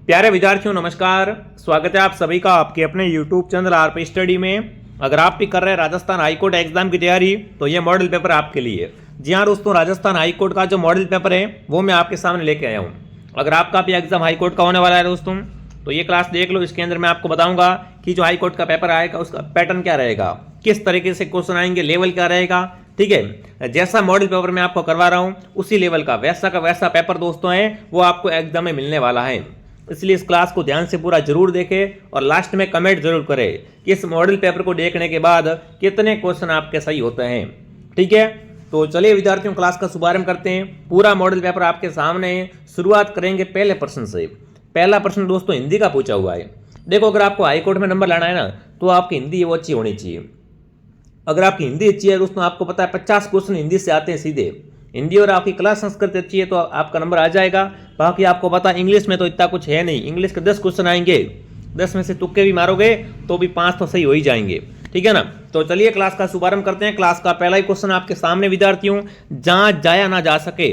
प्यारे विद्यार्थियों नमस्कार। स्वागत है आप सभी का आपके अपने YouTube चैनल आरपी स्टडी में। अगर आप भी कर रहे हैं राजस्थान हाईकोर्ट एग्जाम की तैयारी तो ये मॉडल पेपर आपके लिए। जी हाँ दोस्तों, राजस्थान हाईकोर्ट का जो मॉडल पेपर है वो मैं आपके सामने लेके आया हूँ। अगर आपका भी एग्जाम हाईकोर्ट का होने वाला है दोस्तों तो ये क्लास देख लो। इसके अंदर मैं आपको बताऊंगा कि जो हाईकोर्ट का पेपर आएगा उसका पैटर्न क्या रहेगा, किस तरीके से क्वेश्चन आएंगे, लेवल क्या रहेगा। ठीक है, जैसा मॉडल पेपर मैं आपको करवा रहा हूँ उसी लेवल का वैसा पेपर दोस्तों है वो आपको एग्जाम में मिलने वाला है। इसलिए इस क्लास को ध्यान से पूरा जरूर देखें और लास्ट में कमेंट जरूर करें कि इस मॉडल पेपर को देखने के बाद कितने क्वेश्चन आपके सही होते हैं। ठीक है, तो चलिए विद्यार्थियों क्लास का शुभारंभ करते हैं। पूरा मॉडल पेपर आपके सामने है। शुरुआत करेंगे पहले प्रश्न से। पहला प्रश्न दोस्तों हिंदी का पूछा हुआ है। देखो, अगर आपको हाईकोर्ट में नंबर लाना है ना तो आपकी हिंदी वो अच्छी होनी चाहिए। अगर आपकी हिंदी अच्छी है दोस्तों, आपको पता है 50 क्वेश्चन हिंदी से आते हैं सीधे। हिंदी और आपकी क्लास संस्कृत अच्छी है तो आपका नंबर आ जाएगा। बाकी आपको पता है इंग्लिश में तो इतना कुछ है नहीं। इंग्लिश के 10 क्वेश्चन आएंगे, 10 में से तुक्के भी मारोगे तो भी 5 तो सही हो ही जाएंगे। ठीक है ना, तो चलिए क्लास का शुभारंभ करते हैं। क्लास का पहला ही क्वेश्चन आपके सामने विद्यार्थियों, जहां जाया ना जा सके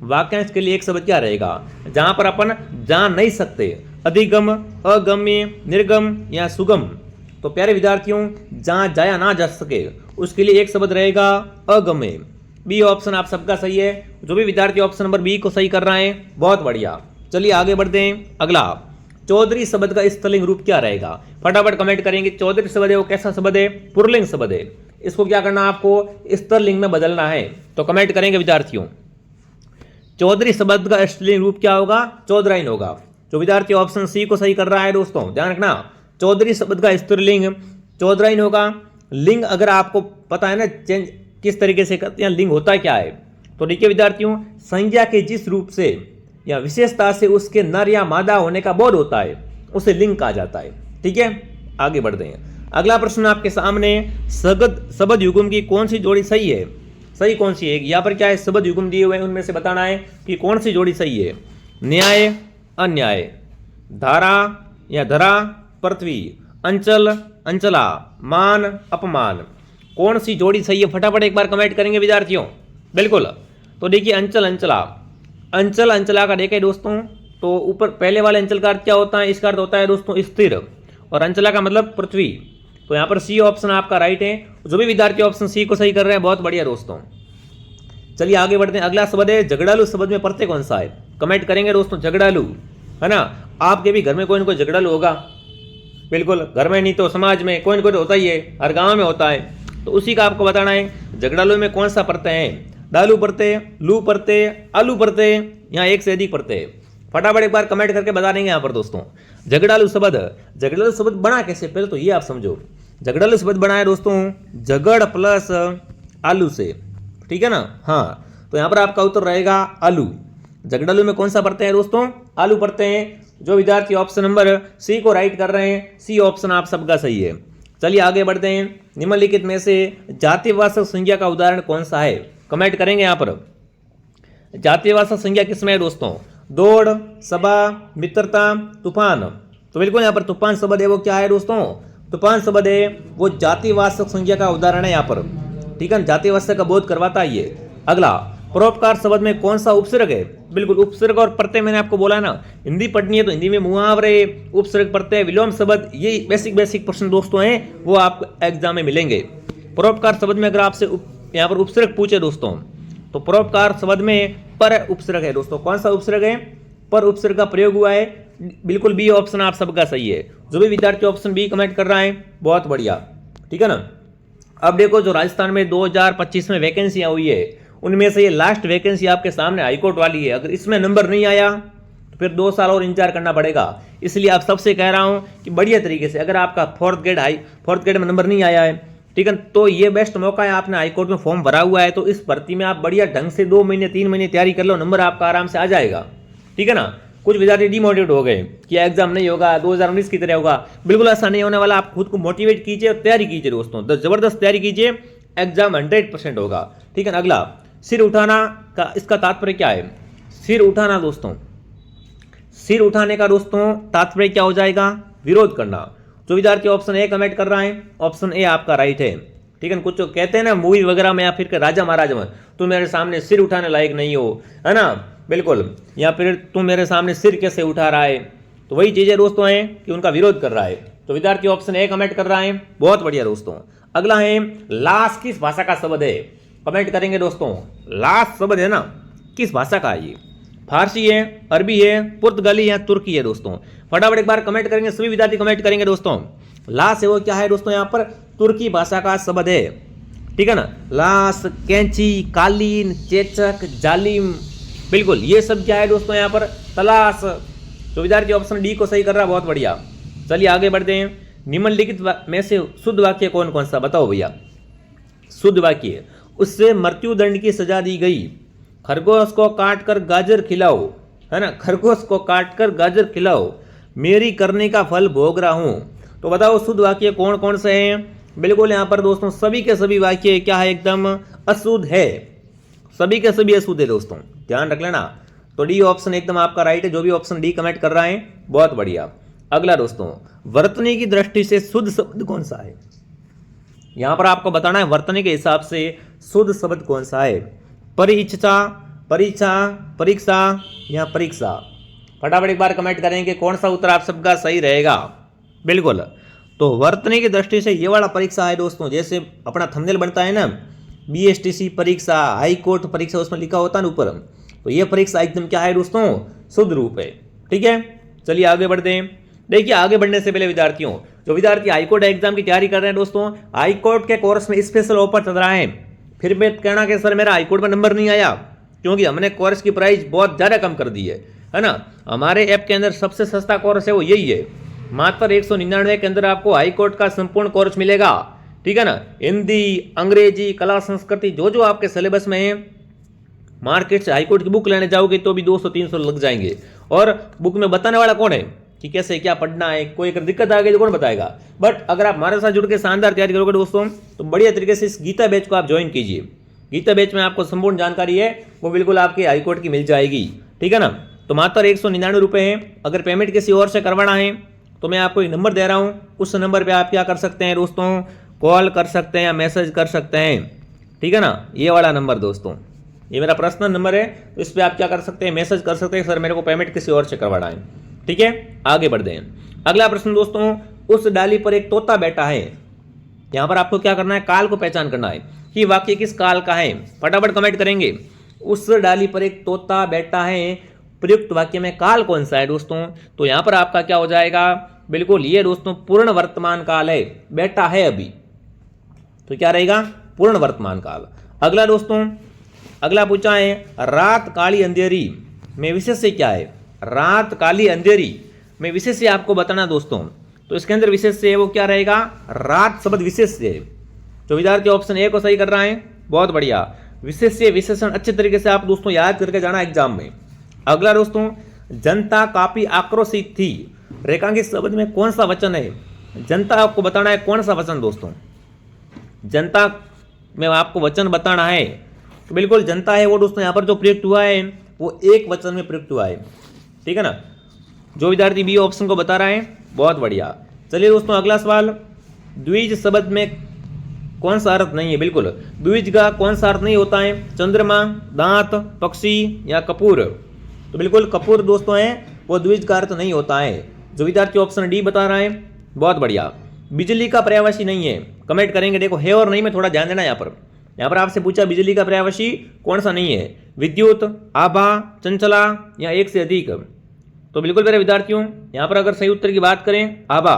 वाक्यांश के लिए एक शब्द क्या रहेगा। जहां पर अपन जा नहीं सकते, अधिगम, अगम्य, निर्गम या सुगम। तो प्यारे विद्यार्थियों, जहां जाया ना जा सके उसके लिए एक शब्द रहेगा अगम्य। बी ऑप्शन आप सबका सही है। जो भी विद्यार्थी ऑप्शन नंबर बी को सही कर रहा है बहुत बढ़िया। चलिए आगे बढ़ते हैं। अगला, चौधरी शब्द का स्त्रीलिंग रूप क्या रहेगा। फटाफट कमेंट करेंगे। चौधरी शब्द है वो कैसा शब्द है, पुल्लिंग शब्द है। इसको क्या करना है, आपको स्त्रीलिंग में बदलना है। तो कमेंट करेंगे विद्यार्थियों, चौधरी शब्द का स्त्रीलिंग रूप क्या होगा, चौधराइन होगा। जो विद्यार्थी ऑप्शन सी को सही कर रहा है दोस्तों ध्यान रखना, चौधरी शब्द का स्त्रीलिंग चौधराइन होगा। लिंग अगर आपको पता है ना चेंज किस तरीके से करते हैं, लिंग होता क्या है, तो देखिए विद्यार्थियों, संज्ञा के जिस रूप से या विशेषता से उसके नर या मादा होने का बोध होता है उसे लिंग कहा जाता है। ठीक है, आगे बढ़ते हैं। अगला प्रश्न आपके सामने, शब्द युग्म की कौन सी जोड़ी सही है। सही कौन सी है, यहाँ पर क्या है, शब्द युग्म दिए हुए हैं उनमें से बताना है कि कौन सी जोड़ी सही है। न्याय, अन्याय, धारा या धरा, पृथ्वी, अंचल, अंचला, मान, अपमान, कौन सी जोड़ी सही है फटाफट एक बार कमेंट करेंगे विद्यार्थियों। बिल्कुल, तो देखिए अंचल, अंचला, अंचल अंचला का देखें दोस्तों तो ऊपर पहले वाले अंचल का अर्थ क्या होता है, इसका अर्थ होता है दोस्तों स्थिर, और अंचला का मतलब पृथ्वी। तो यहाँ पर सी ऑप्शन आपका राइट है। जो भी विद्यार्थी ऑप्शन सी को सही कर रहे हैं बहुत बढ़िया दोस्तों। चलिए आगे बढ़ते हैं। अगला शब्द है झगड़ालू। शब्द में प्रत्यय कौन सा है, कमेंट करेंगे दोस्तों। झगड़ालू है ना, आपके भी घर में कोई ना कोई झगड़ालू होगा। बिल्कुल, घर में नहीं तो समाज में कोई ना कोई तो होता ही है, हर गाँव में होता है। तो उसी का आपको बताना है झगड़ालू में कौन सा प्रत्यय है, डालू प्रत्यय, लू प्रत्यय, आलू प्रत्यय, यहाँ एक से अधिक प्रत्यय। फटाफट एक बार कमेंट करके बता देंगे यहाँ पर दोस्तों। झगड़ालू शब्द बना कैसे, पहले तो ये आप समझो। झगड़ालू शब्द बना है दोस्तों झगड़ प्लस आलू से। ठीक है ना, हाँ, तो यहाँ पर आपका उत्तर रहेगा आलू। झगड़ालू में कौन सा प्रत्यय है दोस्तों, आलू प्रत्यय है। जो विद्यार्थी ऑप्शन नंबर सी को राइट कर रहे हैं, सी ऑप्शन आप सबका सही है। चलिए आगे बढ़ते हैं। निम्नलिखित में से जातिवाचक संज्ञा का उदाहरण कौन सा है, कमेंट करेंगे यहाँ पर। जातिवाचक संज्ञा किसमें है दोस्तों, दौड़, सभा, मित्रता, तूफान। तो बिल्कुल यहाँ पर तूफान शब्द है वो क्या है दोस्तों, तूफान शब्द है वो जातिवाचक संज्ञा का उदाहरण है यहाँ पर। ठीक है, जातिवाचक का बोध करवाता है ये। अगला, परोपकार शब्द में कौन सा उपसर्ग है। बिल्कुल, उपसर्ग और प्रत्यय मैंने आपको बोला ना, हिंदी पढ़नी है तो हिंदी में मुहावरे, उपसर्ग, प्रत्यय, विलोम शब्द, ये बेसिक प्रश्न दोस्तों हैं वो आपको एग्जाम में मिलेंगे। परोपकार शब्द में अगर आपसे यहाँ पर उपसर्ग पूछे दोस्तों तो परोपकार शब्द में पर उपसर्ग है दोस्तों। कौन सा उपसर्ग है, पर उपसर्ग का प्रयोग हुआ है। बिल्कुल बी ऑप्शन आप सबका सही है। जो भी विद्यार्थी ऑप्शन बी कमेंट कर रहा है बहुत बढ़िया। ठीक है ना, अब देखो जो राजस्थान में 2025 में वैकेंसियां हुई है उनमें से ये लास्ट वैकेंसी आपके सामने हाईकोर्ट वाली है। अगर इसमें नंबर नहीं आया तो फिर 2 साल और इंतजार करना पड़ेगा। इसलिए आप सबसे कह रहा हूं कि बढ़िया तरीके से, अगर आपका फोर्थ ग्रेड में नंबर नहीं आया है, ठीक है, तो ये बेस्ट मौका है। आपने हाईकोर्ट में फॉर्म भरा हुआ है तो इस भर्ती में आप बढ़िया ढंग से 2 महीने 3 महीने तैयारी कर लो, नंबर आपका आराम से आ जाएगा। ठीक है ना, कुछ विद्यार्थी डिमोटिवेट हो गए कि एग्जाम नहीं होगा, 2019 की तरह होगा। बिल्कुल ऐसा नहीं होने वाला। आप खुद को मोटिवेट कीजिए और तैयारी कीजिए दोस्तों, जबरदस्त तैयारी कीजिए, एग्जाम 100% होगा। ठीक है ना। अगला, सिर उठाना का इसका तात्पर्य क्या है। सिर उठाना दोस्तों, सिर उठाने का दोस्तों तात्पर्य क्या हो जाएगा, विरोध करना। जो विद्यार्थी ऑप्शन ए कमेंट कर रहा है ऑप्शन ए आपका राइट है। ठीक है, कुछ कहते हैं ना मूवी वगैरह में या फिर राजा महाराजा में, तुम मेरे सामने सिर उठाने लायक नहीं हो, है ना। बिल्कुल, या फिर तुम मेरे सामने सिर कैसे उठा रहा है, तो वही चीजें दोस्तों हैं कि उनका विरोध कर रहा है। तो विद्यार्थी ऑप्शन ए कमेंट कर रहा है, बहुत बढ़िया दोस्तों। अगला है लाश किस भाषा का शब्द है, कमेंट करेंगे दोस्तों। लाश शब्द है ना, किस भाषा का है ये? फारसी है, अरबी है, पुर्तगाली है, तुर्की है दोस्तों। फटाफट एक बार कमेंट करेंगे, सभी विद्यार्थी कमेंट करेंगे दोस्तों। लाश है वो क्या है दोस्तों, यहाँ पर तुर्की भाषा का शब्द है, ठीक है ना। लाश, कैंची, कालीन, चेचक, जालिम, बिल्कुल ये सब क्या है दोस्तों यहाँ पर तलाश। तो विद्यार्थी ऑप्शन डी को सही कर रहा है, बहुत बढ़िया। चलिए आगे बढ़ते हैं। निम्नलिखित में से शुद्ध वाक्य कौन कौन सा, बताओ भैया। शुद्ध वाक्य, उससे मृत्युदंड की सजा दी गई, खरगोश को काट कर गाजर खिलाओ, है ना, खरगोश को काट कर गाजर खिलाओ, मेरी करने का फल भोग रहा हूं। तो बताओ शुद्ध वाक्य कौन कौन से हैं? बिल्कुल यहाँ पर दोस्तों सभी के सभी वाक्य क्या है, एकदम अशुद्ध है, सभी के सभी अशुद्ध है दोस्तों, ध्यान रख लेना। तो डी ऑप्शन एकदम आपका राइट है, जो भी ऑप्शन डी कमेंट कर रहा है, बहुत बढ़िया। अगला दोस्तों, वर्तनी की दृष्टि से शुद्ध शब्द कौन सा है? यहां पर आपको बताना है वर्तनी के हिसाब से शुद्ध शब्द कौन सा है। परीक्षा, परीक्षा, परीक्षा या परीक्षा। फटाफट एक बार कमेंट करेंगे कौन सा उत्तर आप सबका सही रहेगा। बिल्कुल, तो वर्तनी की दृष्टि से ये वाला परीक्षा है दोस्तों, जैसे अपना थंबनेल बनता है ना, BSTC परीक्षा, हाई कोर्ट परीक्षा, उसमें लिखा होता है ना ऊपर, तो ये परीक्षा एकदम क्या है दोस्तों, शुद्ध रूप है, ठीक है। चलिए आगे बढ़ते हैं। देखिए आगे बढ़ने से पहले विद्यार्थियों, जो विद्यार्थी हाईकोर्ट एग्जाम की तैयारी कर रहे हैं दोस्तों, हाईकोर्ट के कोर्स में स्पेशल ऑफर चल रहा है। फिर मैं कहना कि सर मेरा हाईकोर्ट में नंबर नहीं आया, क्योंकि हमने कोर्स की प्राइस बहुत ज़्यादा कम कर दी है ना। हमारे ऐप के अंदर सबसे सस्ता कोर्स है वो यही है, मात्र 199 के अंदर आपको हाईकोर्ट का संपूर्ण कोर्स मिलेगा, ठीक है ना। हिंदी, अंग्रेजी, कला, संस्कृति, जो जो आपके सिलेबस में है, मार्केट से हाईकोर्ट की बुक लेने जाओगे तो भी 200-300 लग जाएंगे। और बुक में बताने वाला कौन है कि कैसे क्या पढ़ना है, कोई अगर दिक्कत आ गई तो कौन बताएगा। बट अगर आप हमारे साथ जुड़ के शानदार तैयारी करोगे दोस्तों, तो बढ़िया तरीके से इस गीता बैच को आप ज्वाइन कीजिए। गीता बैच में आपको संपूर्ण जानकारी है वो बिल्कुल आपके हाईकोर्ट की मिल जाएगी, ठीक है ना। तो मात्र 199 रुपये है। अगर पेमेंट किसी और से करवाना है तो मैं आपको एक नंबर दे रहा हूँ, उस नंबर पर आप क्या कर सकते हैं दोस्तों, कॉल कर सकते हैं या मैसेज कर सकते हैं, ठीक है ना। ये वाला नंबर दोस्तों, ये मेरा पर्सनल नंबर है, तो इस पर आप क्या कर सकते हैं, मैसेज कर सकते हैं, सर मेरे को पेमेंट किसी और से करवाना है, ठीक है। आगे बढ़ते हैं। अगला प्रश्न दोस्तों, उस डाली पर एक तोता बैठा है। यहां पर आपको क्या करना है, काल को पहचान करना है कि वाक्य किस काल का है। फटाफट कमेंट करेंगे। उस डाली पर एक तोता बैठा है, प्रयुक्त वाक्य में काल कौन सा है दोस्तों? तो यहां पर आपका क्या हो जाएगा, बिल्कुल ये दोस्तों पूर्ण वर्तमान काल है, बैठा है अभी, तो क्या रहेगा, पूर्ण वर्तमान काल। अगला दोस्तों, अगला पूछा है रात काली अंधेरी में विशेष से क्या है। रात काली अंधेरी में विशेष से आपको बताना दोस्तों, तो इसके अंदर विशेष से वो क्या रहेगा, रात शब्द विशेष से। तो विद्यार्थी ऑप्शन ए को सही कर रहा है, बहुत बढ़िया। विशेष से विशेषण अच्छे तरीके से आप दोस्तों याद करके जाना एग्जाम में। अगला दोस्तों, जनता काफी आक्रोशित थी, रेखांकित शब्द में कौन सा वचन है। जनता आपको बताना है कौन सा वचन दोस्तों, जनता में आपको वचन बताना है। तो बिल्कुल जनता है वो दोस्तों यहाँ पर जो प्रयुक्त हुआ है वो एक वचन में प्रयुक्त हुआ है, ठीक है ना। जो विद्यार्थी बी ऑप्शन को बता रहा है, बहुत बढ़िया। चलिए दोस्तों अगला सवाल, द्विज शब्द में कौन सा अर्थ नहीं है। बिल्कुल द्विज का कौन सा अर्थ नहीं होता है, चंद्रमा, दांत, पक्षी या कपूर। तो बिल्कुल कपूर दोस्तों है वो द्विज का अर्थ नहीं होता है। जो विद्यार्थी ऑप्शन डी बता रहा है, बहुत बढ़िया। बिजली का पर्यायवाची नहीं है, कमेंट करेंगे। देखो है और नहीं में थोड़ा ध्यान देना। यहाँ पर आपसे पूछा बिजली का पर्यायवाची कौन सा नहीं है, विद्युत, आभा, चंचला या एक से अधिक। तो बिल्कुल मेरे विद्यार्थियों यहाँ पर अगर सही उत्तर की बात करें, आभा।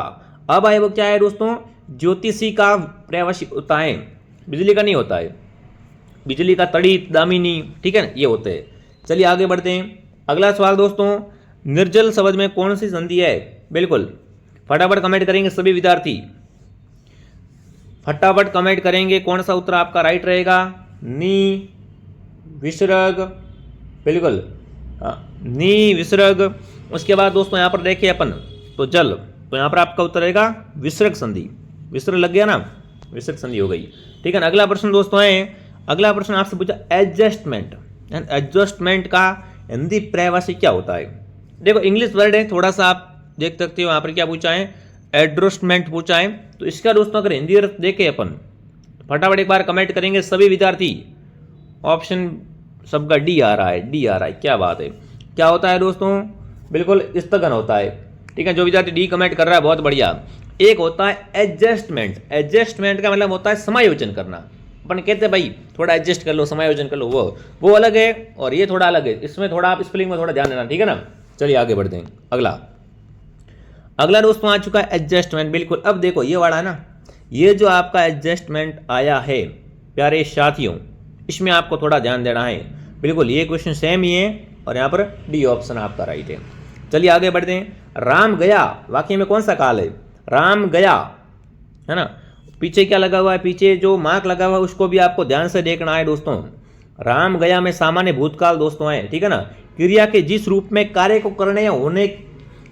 आभा है वो क्या है दोस्तों, ज्योतिषी का पर्यायवाची होता है, बिजली का नहीं होता है। बिजली का तड़ित, दामिनी, ठीक है ना, ये होते हैं। चलिए आगे बढ़ते हैं। अगला सवाल दोस्तों, निर्जल शब्द में कौन सी संधि है। बिल्कुल फटाफट कमेंट करेंगे सभी विद्यार्थी, फटाफट कमेंट करेंगे कौन सा उत्तर आपका राइट रहेगा। नी, विसर्ग, बिल्कुल नी, विसर्ग। उसके बाद दोस्तों यहाँ पर देखिए अपन, तो जल, तो यहाँ पर आपका उत्तर रहेगा विसर्ग संधि। विसर्ग लग गया ना, विसर्ग संधि हो गई, ठीक है ना। अगला प्रश्न दोस्तों है, अगला प्रश्न आपसे पूछा एडजस्टमेंट। एडजस्टमेंट का हिंदी पर्यायवाची क्या होता है। देखो इंग्लिश वर्ड है, थोड़ा सा आप देख सकते हो यहाँ पर क्या पूछा है, एडजस्टमेंट पूछा है। तो इसका दोस्तों अगर हिंदी अर्थ देखें अपन, फटाफट एक बार कमेंट करेंगे सभी विद्यार्थी। ऑप्शन सबका डी आ रहा है, डी आ रहा है, क्या बात है। क्या होता है दोस्तों, बिल्कुल स्थगन होता है। ठीक है, जो विद्यार्थी डी कमेंट कर रहा है बहुत बढ़िया। एक होता है एडजस्टमेंट, एडजस्टमेंट का मतलब होता है समायोजन करना। अपन कहते हैं भाई थोड़ा एडजस्ट कर लो, समायोजन कर लो, वो अलग है और ये थोड़ा अलग है। इसमें थोड़ा आप स्पेलिंग में थोड़ा ध्यान देना, ठीक है ना। चलिए आगे बढ़ते हैं। अगला दोस्तों आ चुका है एडजस्टमेंट। बिल्कुल, अब देखो ये वाला है ना, ये जो आपका एडजस्टमेंट आया है प्यारे साथियों, इसमें आपको थोड़ा ध्यान देना है। बिल्कुल ये क्वेश्चन सेम ही है और यहाँ पर डी ऑप्शन आपका राइट है। चलिए आगे बढ़ते हैं। राम गया वाक्य में कौन सा काल है? राम गया, है ना। पीछे क्या लगा हुआ है? पीछे जो मार्क लगा हुआ है उसको भी आपको ध्यान से देखना है दोस्तों। राम गया में सामान्य भूतकाल दोस्तों है, ठीक है ना। क्रिया के जिस रूप में कार्य को करने या होने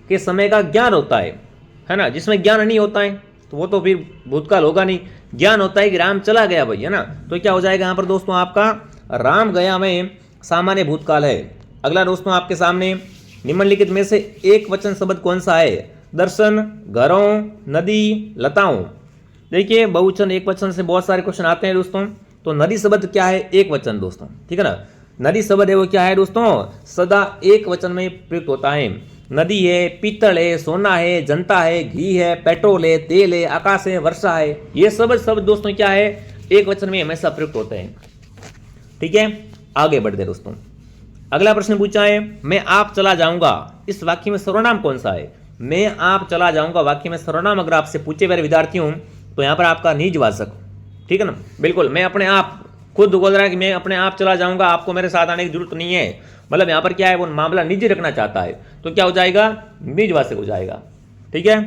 के समय का ज्ञान होता है ना। जिसमें ज्ञान नहीं होता है तो वो तो फिर भूतकाल होगा नहीं। ज्ञान होता है कि राम चला गया भाई, है ना। तो क्या हो जाएगा यहाँ पर दोस्तों आपका राम गया में सामान्य भूतकाल है। अगला दोस्तों आपके सामने निम्नलिखित में से एक वचन शब्द कौन सा है? दर्शन, घरों, नदी, लताओं। देखिए बहुवचन एक वचन से बहुत सारे क्वेश्चन आते हैं दोस्तों। तो नदी शब्द क्या है? एक वचन दोस्तों, ठीक है ना। नदी शब्द है वो क्या है दोस्तों? सदा एक वचन में प्रयुक्त होता है। नदी है, पीतल है, सोना है, जनता है, घी है, पेट्रोल है, तेल है, आकाश है, वर्षा है। ये शब्द दोस्तों क्या है? एक वचन में हमेशा प्रयुक्त होते हैं, ठीक है। आगे बढ़ते दोस्तों। अगला प्रश्न पूछा है, मैं आप चला जाऊंगा, इस वाक्य में सर्वनाम कौन सा है? मैं आप चला जाऊंगा वाक्य में सर्वनाम अगर आपसे पूछे मेरे विद्यार्थियों तो यहाँ पर आपका निजवाचक, ठीक है ना। बिल्कुल, मैं अपने आप खुद बोल रहा है कि मैं अपने आप चला जाऊंगा, आपको मेरे साथ आने की जरूरत नहीं है। मतलब यहाँ पर क्या है, वो मामला निजी रखना चाहता है, तो क्या हो जाएगा? निजवाचक हो जाएगा, ठीक है।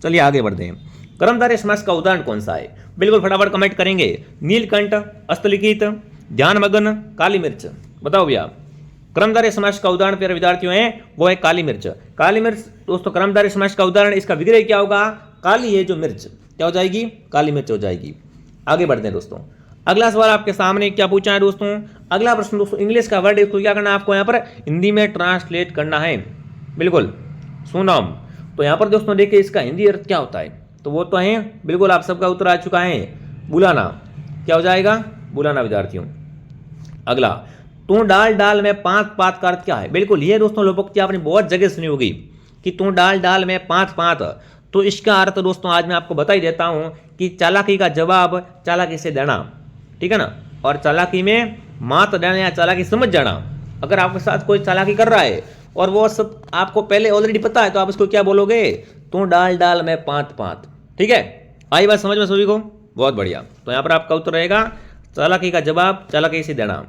चलिए आगे बढ़ते हैं। कर्मधारय समास का उदाहरण कौन सा है? बिल्कुल फटाफट कमेंट करेंगे। नीलकंठ, हस्तलिखित, ध्यानमग्न, काली मिर्च। बताओ भैया, कर्मधारय समास का उदाहरण प्यारे विद्यार्थियों है वो है काली मिर्च। काली मिर्च दोस्तों कर्मधारय समास का उदाहरण। इसका विग्रह क्या होगा? काली है जो मिर्च, क्या हो जाएगी? काली मिर्च हो जाएगी। आगे बढ़ते हैं दोस्तों। अगला सवाल आपके सामने क्या पूछा है दोस्तों? अगला प्रश्न दोस्तों इंग्लिश का वर्ड है, तो क्या करना है आपको यहाँ पर हिंदी में ट्रांसलेट करना है। बिल्कुल सुनाम। तो यहाँ पर दोस्तों देखिए इसका हिंदी अर्थ क्या होता है, तो वो तो है बिल्कुल आप सबका उत्तर आ चुका है, बुलाना। क्या हो जाएगा? बुलाना विद्यार्थियों। अगला, तू डाल डाल में पांत पात का अर्थ क्या है? बिल्कुल ये दोस्तों लोगोक्ति आपने बहुत जगह सुनी होगी कि तू डाल डाल में पांत पात। तो इसका अर्थ दोस्तों आज मैं आपको बता ही देता हूं कि चालाकी का जवाब चालाकी से देना, ठीक है ना। और चालाकी में मात देना या चालाकी समझ जाना। अगर आपके साथ कोई चालाकी कर रहा है और वो सब आपको पहले ऑलरेडी पता है तो आप उसको क्या बोलोगे? तू डाल डाल में पांत पात, ठीक है। आई बात समझ में सभी को? बहुत बढ़िया। तो यहाँ पर आपका उत्तर रहेगा चालाकी का जवाब चालाकी से देना।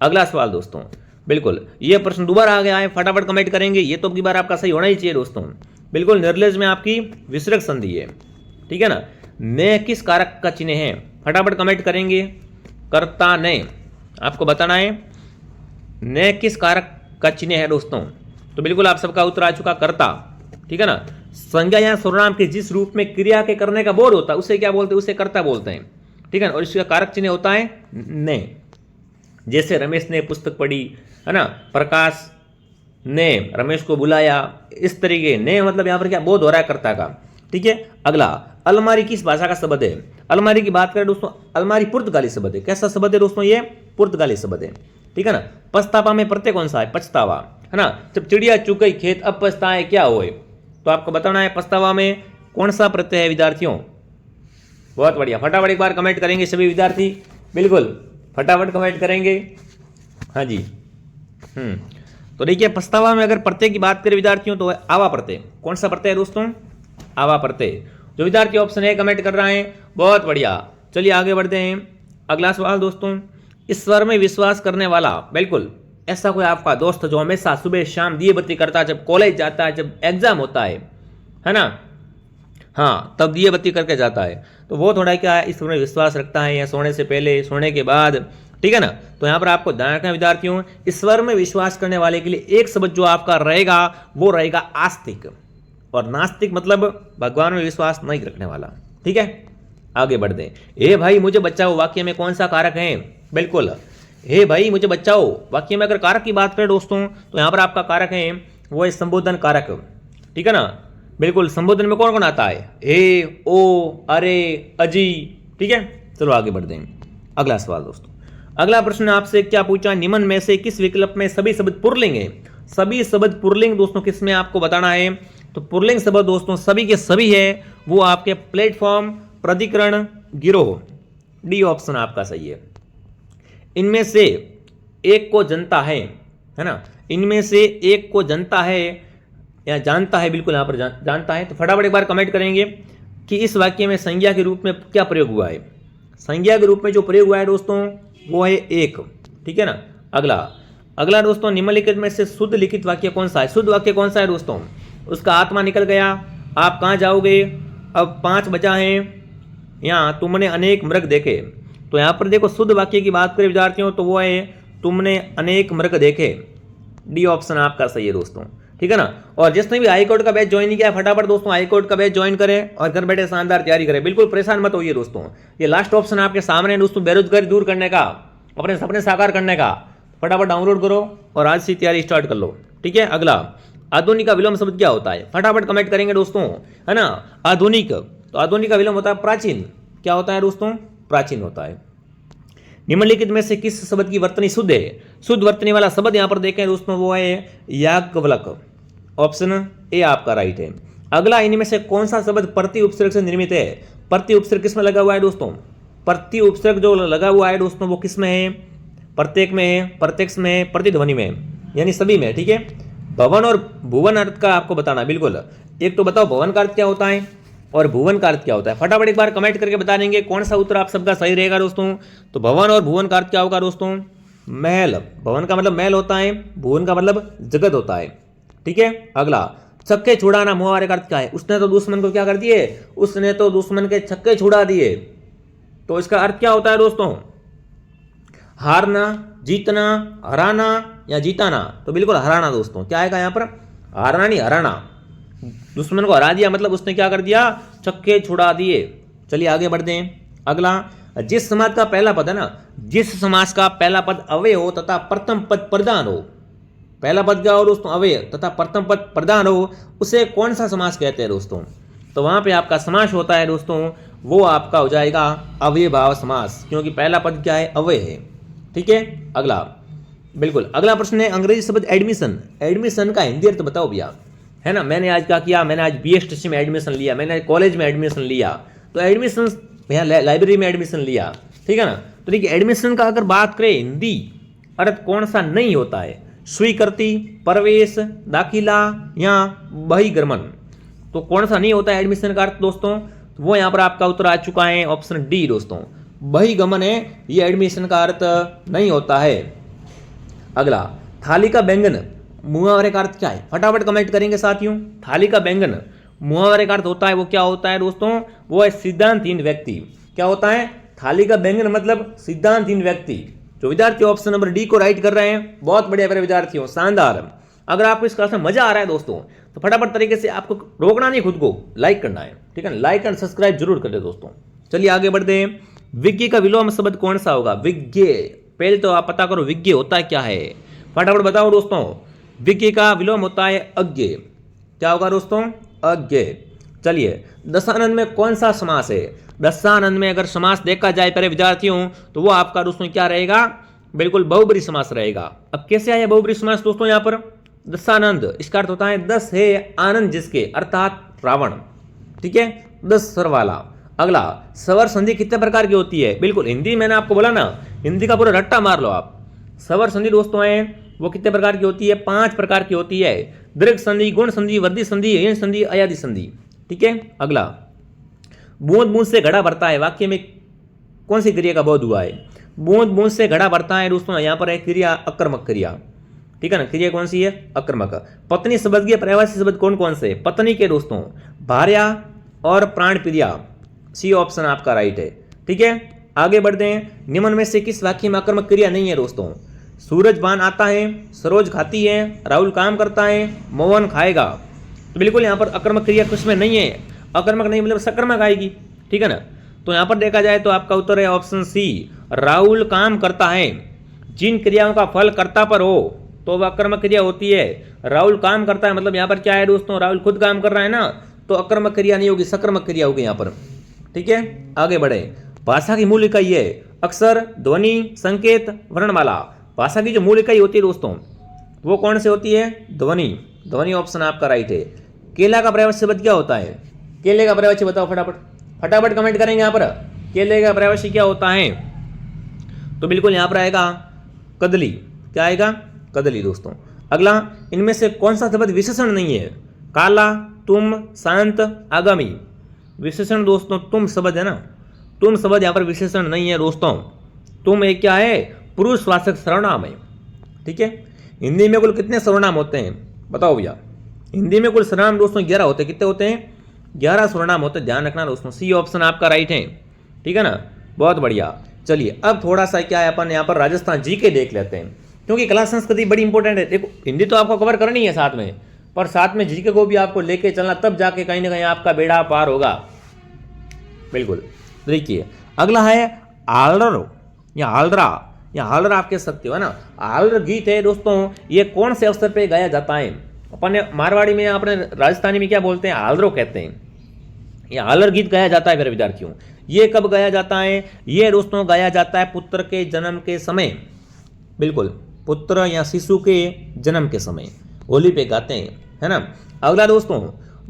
अगला सवाल दोस्तों, बिल्कुल ये प्रश्न दोबारा आ गया है, फटाफट कमेंट करेंगे। ये तो अब की बार आपका सही होना ही चाहिए दोस्तों। बिल्कुल निर्लज में आपकी विसर्ग संधि है, ठीक है ना। मैं किस कारक का चिन्ह है? फटाफट कमेंट करेंगे। कर्ता ने, आपको बताना है ने किस कारक का चिन्ह है दोस्तों। तो बिल्कुल आप सबका उत्तर आ चुका कर्ता, ठीक है ना। संज्ञा या सर्वनाम के जिस रूप में क्रिया के करने का बोध होता है उसे क्या बोलते हैं? उसे कर्ता बोलते हैं, ठीक है ना। और इसका कारक चिन्ह होता है ने। जैसे रमेश ने पुस्तक पढ़ी, है ना। प्रकाश ने रमेश को बुलाया, इस तरीके ने मतलब यहाँ पर क्या बोध हो रहा है कर्ता का, ठीक है। अगला, अलमारी किस भाषा का शब्द है? अलमारी की बात करें दोस्तों, अलमारी पुर्तगाली शब्द है। कैसा शब्द है दोस्तों? ये पुर्तगाली शब्द है, ठीक है ना। पछतावा में प्रत्यय कौन सा है? पछतावा, है ना। जब चिड़िया चुग गई खेत अब पछताए क्या होए, तो आपको बताना है पछतावा में कौन सा प्रत्यय है विद्यार्थियों। बहुत बढ़िया, फटाफट एक बार कमेंट करेंगे सभी विद्यार्थी। बिल्कुल फटाफट कमेंट करेंगे, हाँ जी। तो देखिए पछतावा में अगर प्रत्यय की बात करें विद्यार्थियों तो आवा प्रत्यय। कौन सा प्रत्यय है दोस्तों? आवा प्रत्यय। जो विद्यार्थी ऑप्शन ए कमेंट कर रहे हैं बहुत बढ़िया। चलिए आगे बढ़ते हैं। अगला सवाल दोस्तों, ईश्वर में विश्वास करने वाला। बिल्कुल ऐसा कोई आपका दोस्त जो हमेशा सुबह शाम दिए बत्ती करता है, जब कॉलेज जाता है, जब एग्जाम होता है ना, हाँ तब दिए बत्ती करके जाता है, तो वो थोड़ा क्या है ईश्वर में विश्वास रखता है, या सोने से पहले, सोने के बाद, ठीक है ना। तो यहाँ पर आपको ध्यान रखना विद्यार्थियों, ईश्वर में विश्वास करने वाले के लिए एक शब्द जो आपका रहेगा वो रहेगा आस्तिक। और नास्तिक मतलब भगवान में विश्वास नहीं रखने वाला, ठीक है। आगे बढ़ते हैं। हे भाई मुझे बचाओ वाक्य में कौन सा कारक है? बिल्कुल हे भाई मुझे बचाओ वाक्य में अगर कारक की बात करें दोस्तों तो यहाँ पर आपका कारक है वो है संबोधन कारक, ठीक है ना। बिल्कुल संबोधन में कौन कौन आता है? हे, ओ, अरे, अजी, ठीक है। चलो आगे बढ़ते हैं। अगला सवाल दोस्तों, अगला प्रश्न आपसे क्या पूछा? निम्न में से किस विकल्प में सभी शब्द पुल्लिंग है? सभी शब्द पुल्लिंग दोस्तों किस में आपको बताना है? तो पुल्लिंग शब्द दोस्तों सभी के सभी है वो आपके प्लेटफॉर्म, प्राधिकरण, गिरोह, डी ऑप्शन आपका सही है। इनमें से एक को जनता है ना, इनमें से एक को जनता है या जानता है, बिल्कुल यहाँ पर जानता है। तो फटाफट एक बार कमेंट करेंगे कि इस वाक्य में संज्ञा के रूप में क्या प्रयोग हुआ है। संज्ञा के रूप में जो प्रयोग हुआ है दोस्तों वो है एक, ठीक है ना। अगला दोस्तों निम्नलिखित में से शुद्ध लिखित वाक्य कौन सा है। शुद्ध वाक्य कौन सा है दोस्तों, उसका आत्मा निकल गया, आप कहाँ जाओगे, अब 5 बजा है, यहाँ तुमने अनेक मृग देखे। तो यहाँ पर देखो शुद्ध वाक्य की बात करें विद्यार्थियों तो वो है तुमने अनेक मृग देखे, डी ऑप्शन आपका सही है दोस्तों, ठीक है ना। और जिसने भी हाईकोर्ट का बैच ज्वाइन किया है फटाफट दोस्तों हाईकोर्ट का बैच ज्वाइन करें और घर बैठे शानदार तैयारी करें, बिल्कुल परेशान मत होइए दोस्तों। ये लास्ट ऑप्शन आपके सामने है दोस्तों, बेरोजगारी दूर करने का, अपने सपने साकार करने का। फटाफट डाउनलोड करो और आज से तैयारी स्टार्ट कर लो, ठीक है। अगला आधुनिक का विलोम शब्द क्या होता है, फटाफट कमेंट करेंगे दोस्तों, है ना। आधुनिक, तो आधुनिक का विलोम होता है प्राचीन, क्या होता है दोस्तों, प्राचीन होता है। निम्नलिखित में से किस शब्द की वर्तनी शुद्ध है। शुद्ध वर्तनी वाला शब्द यहां पर देखें दोस्तों वो है याज्ञवल्क, ऑप्शन ए आपका राइट है। अगला इनमें से कौन सा शब्द प्रति उपसर्ग से निर्मित है। प्रति उपसर्ग किस में लगा हुआ है दोस्तों, प्रति उपसर्ग जो लगा हुआ है दोस्तों वो किस में है, प्रत्येक में है, प्रत्यक्ष में है, प्रतिध्वनि में, यानी सभी में, ठीक है। भवन और भुवन अर्थ का आपको बताना, बिल्कुल एक तो बताओ भवन का अर्थ क्या होता है और भुवन का अर्थ क्या होता है। फटाफट एक बार कमेंट करके बता देंगे कौन सा उत्तर आप सबका सही रहेगा दोस्तों। तो भवन और भुवन का अर्थ क्या होगा दोस्तों, महल। भवन का मतलब महल होता है, भुवन का मतलब जगत होता है, ठीक है। अगला छक्के छुड़ाना, मुहावरे का अर्थ क्या है। उसने तो दुश्मन को क्या कर दिए, उसने तो दुश्मन के छक्के छुड़ा दिए। तो इसका अर्थ क्या होता है दोस्तों, हारना, जीतना, हराना या जीताना। तो बिल्कुल हराना दोस्तों, क्या आएगा यहाँ पर, हारना नहीं हराना। दुश्मन को हरा दिया मतलब उसने क्या कर दिया, छक्के छुड़ा दिए। चलिए आगे बढ़ते हैं। अगला जिस समाज का पहला पद है ना, जिस समाज का पहला पद अव्यय हो तथा प्रथम पद प्रधान हो, पहला पद क्या हो दोस्तों, अव्यय तथा प्रथम पद प्रधान हो, उसे कौन सा समास कहते हैं दोस्तों। तो वहां पे आपका समास होता है दोस्तों वो आपका हो जाएगा अव्ययभाव समास, क्योंकि पहला पद क्या है, अव्यय है, ठीक है। अगला बिल्कुल अगला प्रश्न है अंग्रेजी शब्द एडमिशन। एडमिशन का हिंदी अर्थ बताओ भैया, है ना। मैंने आज क्या किया, मैंने आज BSTC में एडमिशन लिया, मैंने कॉलेज में एडमिशन लिया। तो एडमिशन भैया लाइब्रेरी में एडमिशन लिया, ठीक है ना। तो देखिए एडमिशन का अगर बात करें हिंदी अर्थ कौन सा नहीं होता है, स्वीकृति, प्रवेश, दाखिला या बहिर्गमन। तो कौन सा नहीं होता है एडमिशन का अर्थ दोस्तों, वो यहाँ पर आपका उत्तर आ चुका है ऑप्शन डी दोस्तों, बहिर्गमन है, ये एडमिशन का अर्थ नहीं होता है। अगला थाली का व्यंजन, मुहावरे का अर्थ क्या है, फटाफट कमेंट करेंगे साथियों। थाली का व्यंजन मुहावरे का अर्थ होता है वो क्या होता है दोस्तों, वो है सिद्धांतहीन व्यक्ति। क्या होता है, थाली का व्यंजन मतलब सिद्धांतहीन व्यक्ति। जो विद्यार्थी ऑप्शन नंबर डी को राइट कर रहे हैं बहुत बढ़िया मेरे विद्यार्थियों, शानदार। अगर आपको इस क्लास में मजा आ रहा है दोस्तों तो फटाफट तरीके से आपको रोकना नहीं, खुद को लाइक करना है, ठीक है। लाइक एंड सब्सक्राइब जरूर कर दे दोस्तों। चलिए आगे बढ़ते हैं। विज्ञ का विलोम शब्द कौन सा होगा, विज्ञ। पहले तो आप पता करो विज्ञ होता है क्या है, फटाफट बताओ दोस्तों। विज्ञ का विलोम होता है अज्ञ। क्या होगा दोस्तों, अज्ञ। चलिए दशानंद में कौन सा समास है। दशानंद में अगर समास देखा जाए पहले विद्यार्थियों तो वो आपका दोस्तों क्या रहेगा, बिल्कुल बहुब्रीहि समास रहेगा। अब कैसे आया बहुब्रीहि समास दोस्तों, यहाँ पर दशानंद इसका अर्थ होता है 10 है आनंद जिसके, अर्थात रावण, ठीक है, 10 स्वर वाला। अगला स्वर संधि कितने प्रकार की होती है, बिल्कुल हिंदी मैंने आपको बोला ना, हिंदी का पूरा रट्टा मार लो आप। स्वर संधि दोस्तों है वो कितने प्रकार की होती है, 5 प्रकार की होती है। दीर्घ संधि, गुण संधि, वृद्धि संधि, हीन संधि, अयादि संधि, ठीक है। अगला बूंद बूंद से घड़ा भरता है, वाक्य में कौन सी क्रिया का बोध हुआ है। बूंद बूंद से घड़ा भरता है दोस्तों, यहाँ पर है क्रिया अकर्मक क्रिया, ठीक है ना। क्रिया कौन सी है, अकर्मक। पत्नी शब्द के पर्यायवाची शब्द कौन कौन से, पत्नी के दोस्तों भार्या और प्राण प्रिया, सी ऑप्शन आपका राइट है, ठीक है। आगे बढ़ते हैं। निम्न में से किस वाक्य में अकर्मक क्रिया नहीं है दोस्तों। सूरज पान आता है, सरोज खाती है, राहुल काम करता है, मोहन खाएगा। तो बिल्कुल यहाँ पर अकर्मक क्रिया कुछ में नहीं है, अकर्मक नहीं मतलब सकर्मक आएगी, ठीक है ना। तो यहाँ पर देखा जाए तो आपका उत्तर है ऑप्शन सी, राहुल काम करता है। जिन क्रियाओं का फल कर्ता पर हो तो वह अकर्मक क्रिया होती है। राहुल काम करता है मतलब यहाँ पर क्या है दोस्तों, राहुल खुद काम कर रहा है ना, तो अकर्मक क्रिया नहीं होगी, सकर्मक क्रिया होगी यहाँ पर, ठीक है। आगे बढ़े। भाषा की मूल इकाई है अक्षर, ध्वनि, संकेत, वर्णमाला। भाषा की जो मूल इकाई होती है दोस्तों वो कौन सी होती है, ध्वनि। ध्वनि ऑप्शन आपका राइट है। केला का पर्यायवाची शब्द क्या होता है? केले का पर्यायवाची बताओ फटाफट, फटाफट कमेंट करेंगे यहाँ पर। केले का पर्यायवाची क्या होता है? तो बिल्कुल यहाँ पर आएगा कदली। क्या आएगा? कदली दोस्तों। अगला, इनमें से कौन सा शब्द विशेषण नहीं है? काला, तुम, शांत, आगामी। विशेषण दोस्तों तुम शब्द है ना, तुम शब्द यहाँ पर विशेषण नहीं है दोस्तों। तुम एक क्या है? पुरुषवाचक सर्वनाम है। ठीक है। हिंदी में कुल कितने सर्वनाम होते हैं बताओ भैया? हिंदी में कुल सर्वनाम दोस्तों 11 होते हैं। कितने होते हैं? 11 सर्वनाम होते हैं, ध्यान रखना दोस्तों। सी ऑप्शन आपका राइट है। ठीक है ना, बहुत बढ़िया। चलिए अब थोड़ा सा क्या है, अपन यहाँ पर राजस्थान जीके देख लेते हैं, क्योंकि कला संस्कृति बड़ी इंपॉर्टेंट है। देखो हिंदी तो आपको कवर करनी है साथ में, पर साथ में जीके को भी आपको लेके चलना, तब जाके कहीं ना कहीं आपका बेड़ा पार होगा। बिल्कुल। देखिए अगला है आलर या आलरा, या आलर आप कह सकते हो, है ना। आलर गीत है दोस्तों, ये कौन से अवसर पे गाया जाता है? अपन मारवाड़ी में, अपने राजस्थानी में क्या बोलते हैं? आलरो कहते हैं। ये आलर गीत गाया जाता है मेरे विद्यार्थियों। ये कब गाया जाता है? ये दोस्तों गाया जाता है पुत्र के जन्म के समय। बिल्कुल, पुत्र या शिशु के जन्म के समय होली पे गाते हैं, है ना। अगला दोस्तों,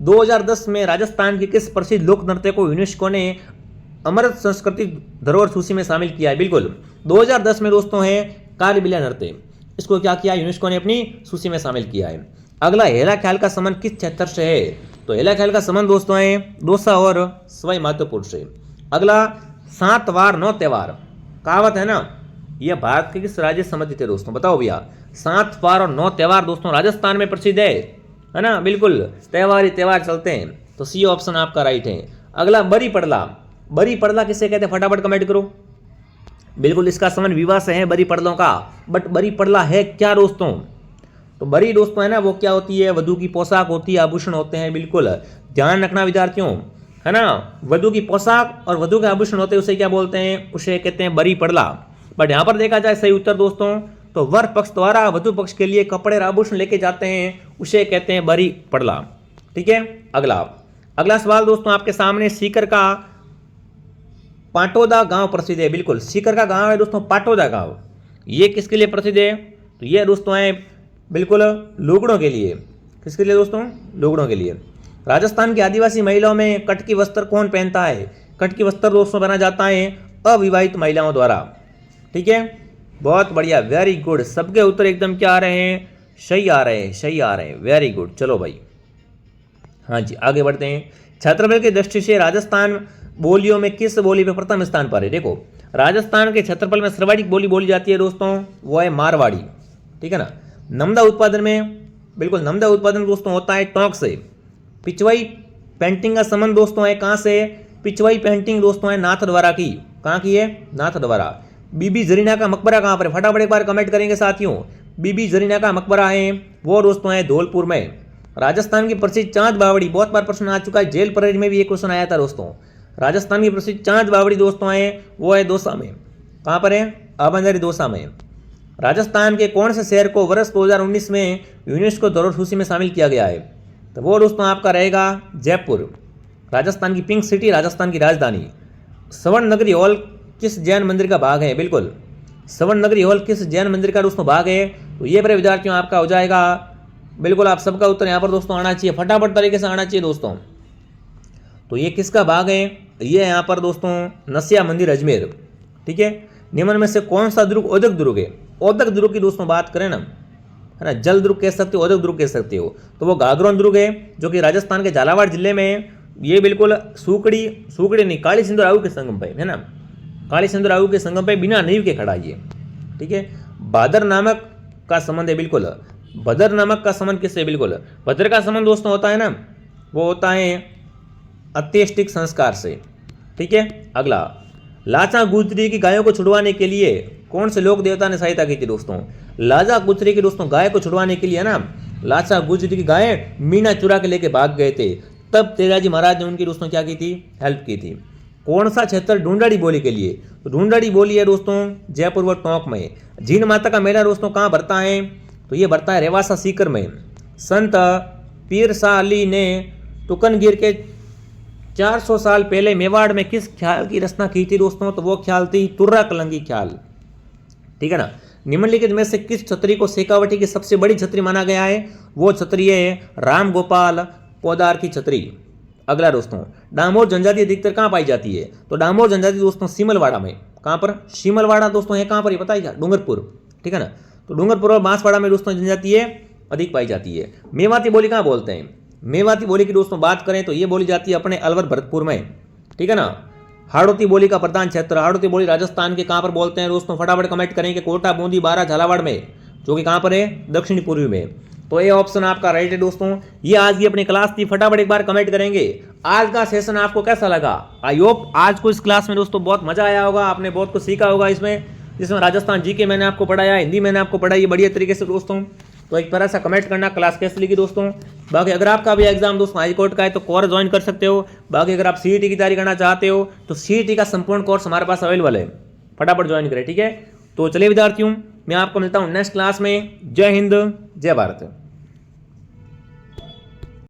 2010 में राजस्थान के किस प्रसिद्ध लोक नृत्य को यूनेस्को ने अमृत संस्कृति धरोहर सूची में शामिल किया है? बिल्कुल 2010 में दोस्तों है कालबिलिया नृत्य, इसको क्या किया? यूनेस्को ने अपनी सूची में शामिल किया है। अगला, हेला ख्याल का संबंध किस क्षेत्र से है? तो हेला ख्याल का संबंध दोस्तों है दौसा और सवाई माधोपुर से। अगला, 7 वार 9 त्योहार कहावत है ना, यह भारत के किस राज्य से संबंधित है दोस्तों? बताओ भैया। 7 वार और 9 त्योहार दोस्तों राजस्थान में प्रसिद्ध है ना। बिल्कुल, त्योहार ही त्योहार चलते हैं, तो सी ऑप्शन आपका राइट है। अगला, बरी पड़ला। बरी पड़ला किसे कहते हैं? फटाफट कमेंट करो। बिल्कुल, इसका संबंध विवाह से है बरी पड़लों का। बट बरी पड़ला है क्या दोस्तों? तो बरी दोस्तों है ना, वो क्या होती है? वधू की पोशाक होती है, आभूषण होते हैं। बिल्कुल ध्यान रखना विद्यार्थियों, है ना। वधू की पोशाक और वधू के आभूषण होते हैं, उसे क्या बोलते हैं? उसे कहते हैं बरी पड़ला। बट यहाँ पर देखा जाए सही उत्तर दोस्तों, तो वर पक्ष द्वारा वधु पक्ष के लिए कपड़े और आभूषण लेके जाते हैं, उसे कहते हैं बरी पड़ला। ठीक है। अगला सवाल दोस्तों आपके सामने, सीकर का पाटोदा गांव प्रसिद्ध है। बिल्कुल, सीकर का गांव है दोस्तों पाटोदा गांव। ये किसके लिए प्रसिद्ध है? तो ये दोस्तों है बिल्कुल लुगड़ों के लिए। किसके लिए दोस्तों? लुगड़ों के लिए। राजस्थान की आदिवासी महिलाओं में कटकी वस्त्र कौन पहनता है? कटकी वस्त्र दोस्तों पहना जाता है अविवाहित महिलाओं द्वारा। ठीक है, बहुत बढ़िया, वेरी गुड। सबके उत्तर एकदम क्या आ रहे हैं? सही आ रहे हैं, सही आ रहे हैं, वेरी गुड। चलो भाई, हाँ जी आगे बढ़ते हैं। क्षेत्रफल की दृष्टि से राजस्थान बोलियों में किस बोली पे प्रथम स्थान पर है? देखो राजस्थान के क्षेत्रफल में सर्वाधिक बोली बोली जाती है दोस्तों, वो है मारवाड़ी। ठीक है ना। नमदा उत्पादन में, बिल्कुल नमदा उत्पादन दोस्तों होता है टोंक से। पिछवाई पेंटिंग का संबंध दोस्तों है कहाँ से? पिछवाई पेंटिंग दोस्तों है नाथ द्वारा की। कहाँ की है? नाथ द्वारा। बीबी जरीना का मकबरा कहाँ पर है? फटाफट एक बार कमेंट करेंगे साथियों। बीबी जरीना का मकबरा है वो दोस्तों है धौलपुर में। राजस्थान की प्रसिद्ध चांद बावड़ी, बहुत बार प्रश्न आ चुका है, जेल परेड में भी ये क्वेश्चन आया था दोस्तों। राजस्थान की प्रसिद्ध चांद बावड़ी दोस्तों है वो है दौसा में। कहाँ पर है? अबंदरी दौसा में। राजस्थान के कौन से शहर को वर्ष 2019 में यूनेस्को धरोहर सूची में शामिल किया गया है? तो वो दोस्तों आपका रहेगा जयपुर। राजस्थान की पिंक सिटी, राजस्थान की राजधानी। स्वर्ण नगरी हॉल किस जैन मंदिर का भाग है? बिल्कुल, स्वर्ण नगरी हॉल किस जैन मंदिर का दोस्तों भाग है? तो ये मेरे विद्यार्थियों आपका हो जाएगा। बिल्कुल, आप सबका उत्तर यहाँ पर दोस्तों आना चाहिए, फटाफट तरीके से आना चाहिए दोस्तों। तो ये किसका भाग है? ये यहाँ पर दोस्तों नसिया मंदिर अजमेर। ठीक है। निम्न में से कौन सा दुर्ग औद्योगिक दुर्ग है? औद्योगिक दुर्ग की दोस्तों बात करें ना, है ना, जल दुर्ग कह सकते हो, औद्योगिक दुर्ग कह सकते हो, तो वो गागरोन दुर्ग है जो कि राजस्थान के झालावाड़ जिले में। ये बिल्कुल सूकड़ी नहीं, काली सिंधु राहु के संगम पे है ना, काली सिंधु राहु के संगम पे बिना नींव के खड़ा ये। ठीक है। भादर नामक का संबंध है। बिल्कुल, भद्र नामक का संबंध किससे? बिल्कुल, भद्र का संबंध दोस्तों होता है ना, वो होता है अत्यष्टिक संस्कार से। ठीक है। अगला, लाचा गुजरी की गायों को छुड़वाने के लिए कौन से लोक देवता ने सहायता की थी दोस्तों? लाचा गुजरी की दोस्तों गाय को छुड़वाने के लिए ना, लाचा गुजरी की गायें मीना चुरा के लेके भाग गए थे, तब तेजाजी महाराज ने उनकी दोस्तों क्या की थी? हेल्प की थी। कौन सा क्षेत्र ढूंढाड़ी बोली के लिए? ढूंढाड़ी बोली है दोस्तों जयपुर व टोंक में। जीन माता का मेला दोस्तों कहाँ भरता है? तो ये भरता है रेवासा सीकर में। संत पीर शाह अली ने तुकनगिर के 400 साल पहले मेवाड़ में किस ख्याल की रचना की थी दोस्तों? तो वो ख्याल थी तुर्रा कलंगी ख्याल। ठीक है ना। निम्नलिखित में से किस छत्री को शेखावटी की सबसे बड़ी छत्री माना गया है? वो छत्री है राम गोपाल पौधार की छतरी। अगला दोस्तों, डामोर जनजाति अधिकतर कहाँ पाई जाती है? तो डामोर जनजाति दोस्तों सीमलवाड़ा में। कहाँ पर? सीमलवाड़ा दोस्तों है कहाँ पर, ये पता है क्या? डूंगरपुर, ठीक है ना। तो डूंगरपुर और बांसवाड़ा में दोस्तों जनजाति है अधिक पाई जाती है। मेवाती बोली कहाँ बोलते हैं? मेवाती बोली की दोस्तों बात करें तो ये बोली जाती है अपने अलवर भरतपुर में, ठीक है ना। हाड़ौती बोली का प्रधान क्षेत्र, हाड़ौती बोली राजस्थान के कहाँ पर बोलते हैं दोस्तों? फटाफट कमेंट करें कि कोटा, बूंदी, बारा, झालावाड़ में, जो कि कहाँ पर है? दक्षिणी पूर्वी में। तो ये ऑप्शन आपका राइट है दोस्तों। ये आज की अपनी क्लास थी, फटाफट एक बार कमेंट करेंगे आज का सेशन आपको कैसा लगा। आई होप आज को इस क्लास में दोस्तों बहुत मजा आया होगा, आपने बहुत कुछ सीखा होगा इसमें, जिसमें राजस्थान जीके मैंने आपको पढ़ाया, हिंदी मैंने आपको पढ़ाई बढ़िया तरीके से दोस्तों। तो एक तरह से कमेंट करना क्लास कैसे लगी दोस्तों। बाकी अगर आपका भी एग्जाम दोस्तों हाई कोर्ट का है तो कोर्स ज्वाइन कर सकते हो। बाकी अगर आप सीईटी की तैयारी करना चाहते हो तो सीईटी का संपूर्ण कोर्स हमारे पास अवेलेबल है, फटाफट ज्वाइन करें, ठीक है। तो चलिए विद्यार्थियों, मैं आपको मिलता हूँ नेक्स्ट क्लास में। जय हिंद, जय भारत।